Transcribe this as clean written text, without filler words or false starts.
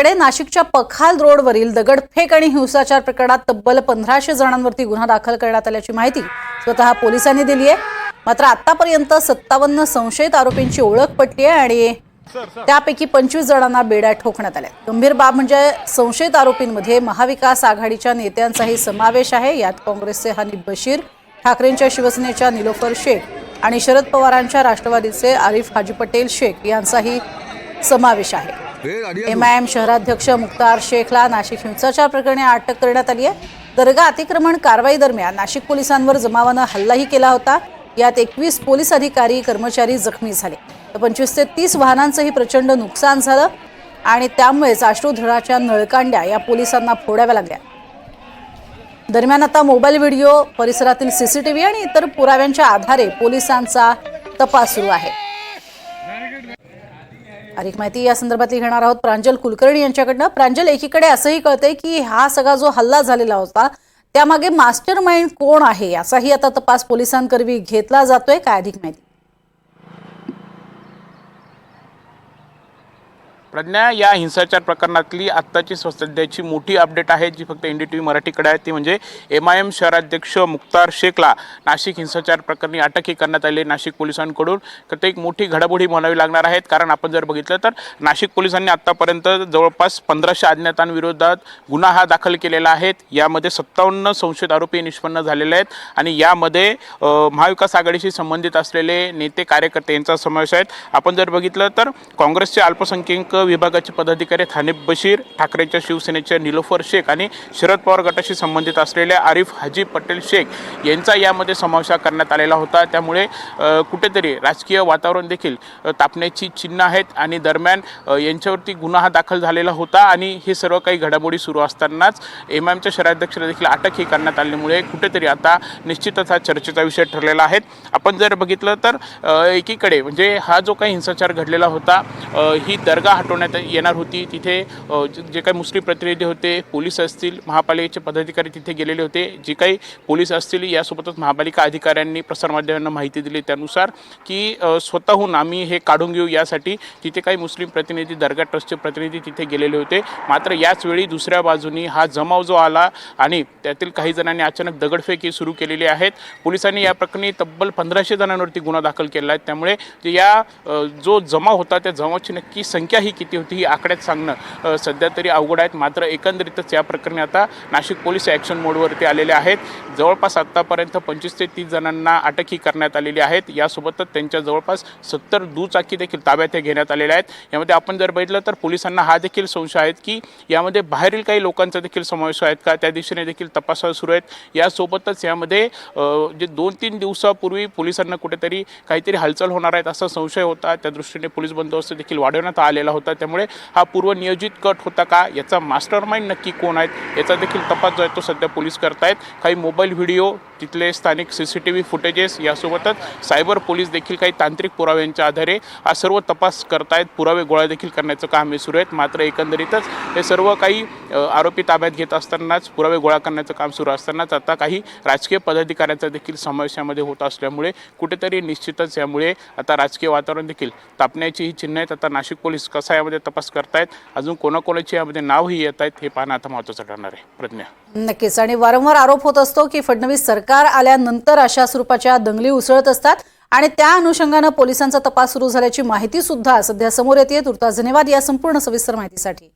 कडे नाशिकच्या पखाल रोडवरील दगडफेक आणि हिंसाचार प्रकरणात तब्बल 1500 जणांवरती गुन्हा दाखल करण्यात आल्याची माहिती स्वतः पोलिसांनी दिली आहे। मात्र आतापर्यंत 57 संशयित आरोपींची ओळख पटली आहे आणि त्यापैकी 25 जणांना बेड्या ठोकण्यात आल्या। गंभीर बाब म्हणजे संशयित आरोपींमध्ये महाविकास आघाडीच्या नेत्यांचाही समावेश आहे। यात काँग्रेसचे हनीफ बशीर, ठाकरेंच्या शिवसेनेच्या निलोफर शेख आणि शरद पवारांच्या राष्ट्रवादीचे आरिफ हाजी पटेल शेख यांचाही समावेश आहे। एमआयएम शहराध्यक्ष मुख्तार शेखला नाशिक हिंसाचार प्रकरणी अटक करण्यात आली आहे। दर्गा अतिक्रमण कारवाई दरम्यान नाशिक पोलिसांवर जमावाने हल्लाही केला होता। यात 21 पोलीस अधिकारी कर्मचारी जखमी झाले, तर 25 ते 30 वाहनांचंही प्रचंड नुकसान झालं आणि त्यामुळेच अश्रुधुराच्या नळकांड्या या पोलिसांना फोडाव्या लागल्या। दरम्यान आता मोबाईल व्हिडिओ, परिसरातील सीसीटीव्ही आणि इतर पुराव्यांच्या आधारे पोलिसांचा तपास सुरू आहे। अधिक माहिती या संदर्भातली घेणार आहोत प्रांजल कुलकर्णी यांच्याकडनं। प्रांजल, एकीकडे असंही कळतंय की हा सगळा जो हल्ला झालेला होता त्यामागे मास्टर माइंड कोण आहे याचाही आता तपास पोलिसांकरवी घेतला जातोय, काय अधिक माहिती? प्रज्ञा, या हिंसाचार प्रकरणातली आत्ताची सध्याची मोठी अपडेट आहे जी फक्त NDTV मराठीकडे आहे, ती म्हणजे MIM शहराध्यक्ष मुख्तार शेखला नाशिक हिंसाचार प्रकरणी अटकही करण्यात आली नाशिक पोलिसांकडून। तर ते एक मोठी घडामोडी म्हणावी लागणार आहेत, कारण आपण जर बघितलं तर नाशिक पोलिसांनी आत्तापर्यंत जवळपास 1500 अज्ञातांविरोधात गुन्हा हा दाखल केलेला आहे। यामध्ये 57 संशयित आरोपी निष्पन्न झालेले आहेत आणि यामध्ये महाविकास आघाडीशी संबंधित असलेले नेते कार्यकर्ते यांचा समावेश आहे। आपण जर बघितलं तर काँग्रेसचे अल्पसंख्याक विभागाचे पदाधिकारी हनीफ बशीर, ठाकरेंच्या शिवसेनेचे निलोफर शेख आणि शरद पवार गटाशी संबंधित असलेल्या आरिफ हाजी पटेल शेख यांचा यामध्ये समावेश करण्यात आलेला होता। त्यामुळे कुठेतरी राजकीय वातावरण देखील तापण्याची चिन्ह आहेत आणि दरम्यान यांच्यावरती गुन्हा दाखल झालेला होता आणि हे सर्व काही घडामोडी सुरू असतानाच MIMच्या शहराध्यक्षाला देखील अटकही करण्यात आल्यामुळे कुठेतरी आता निश्चितच हा चर्चेचा विषय ठरलेला आहे। आपण जर बघितलं तर एकीकडे म्हणजे हा जो काही हिंसाचार घडलेला होता, ही दर्गा हटवण्यात येणार होती। तिथे जे काही मुस्लिम प्रतिनिधी होते, पोलीस असतील, महापालिकेचे पदाधिकारी तिथे गेलेले होते। जे काही पोलीस असतील यासोबतच महापालिका अधिकाऱ्यांनी प्रसारमाध्यमांना माहिती दिली त्यानुसार की स्वतःहून आम्ही हे काढून घेऊ यासाठी तिथे काही मुस्लिम प्रतिनिधी, दर्गा ट्रस्टचे प्रतिनिधी तिथे गेलेले होते। मात्र याच वेळी दुसऱ्या बाजूनी हा जमाव जो आला आणि त्यातील काही जणांनी अचानक दगडफेकी सुरू केलेली आहेत। पोलिसांनी या प्रकरणी तब्बल 1500 जणांवरती गुन्हा दाखल केला आहे। त्यामुळे या जो जमाव होता त्या जमावाची नक्की संख्या ही किती होती ही आकड्यात सांगणं सध्या तरी अवघड आहे। मात्र एकंदरीतच या प्रकरणी आता नाशिक पोलीस ॲक्शन मोडवरती आलेले आहेत। जवळपास आत्तापर्यंत 25 ते 30 जणांना अटकही करण्यात आलेली आहेत। यासोबतच त्यांच्या जवळपास 70 दुचाकी देखील ताब्यात घेण्यात आलेल्या आहेत। यामध्ये आपण जर बघितलं तर पोलिसांना हा देखील संशय आहे की यामध्ये बाहेरील काही लोकांचा देखील समावेश आहे का, त्या दिशेने देखील तपास सुरू आहेत। यासोबतच यामध्ये जे 2-3 दिवसापूर्वी पोलिसांना कुठेतरी काहीतरी हालचाल होणार आहेत असा संशय होता, त्या दृष्टीने पोलीस बंदोबस्त देखील वाढवण्यात आलेला होता। त्यामुळे हा पूर्वनियोजित कट होता का, याचा मास्टर माइंड नक्की कोण आहेत याचा देखील तपास जो आहे तो सध्या पोलीस करतायत। काही मोबाईल व्हिडिओ, तिथले स्थानिक CCTV फुटेजेस यासोबतच सायबर पोलीस देखील काही तांत्रिक पुराव्यांच्या आधारे हा सर्व तपास करतायत, पुरावे गोळा देखील करण्याचं काम हे सुरू आहे। मात्र एकंदरीतच हे सर्व काही आरोपी ताब्यात घेत असतानाच, पुरावे गोळा करण्याचं काम सुरू असतानाच आता काही राजकीय पदाधिकाऱ्यांचा देखील समावेश यामध्ये होत असल्यामुळे कुठेतरी निश्चितच यामुळे आता राजकीय वातावरण देखील तापण्याची ही चिन्ह आहेत। आता नाशिक पोलीस कसा यामध्ये तपास करतायत, अजून कोणाकोणाची यामध्ये नावही येत आहेत हे पाहणं आता महत्त्वाचं ठरणार आहे। प्रज्ञा, नक्कीच। आणि वारंवार आरोप होत असतो की फडणवीस सरकार आल्यानंतर अशा स्वरूपाच्या दंगली उसळत असतात आणि त्या अनुषंगाने पोलिसांचा तपास सुरू झाल्याची माहिती सुद्धा सध्या समोर येते। तुर्तास धन्यवाद या संपूर्ण सविस्तर माहितीसाठी।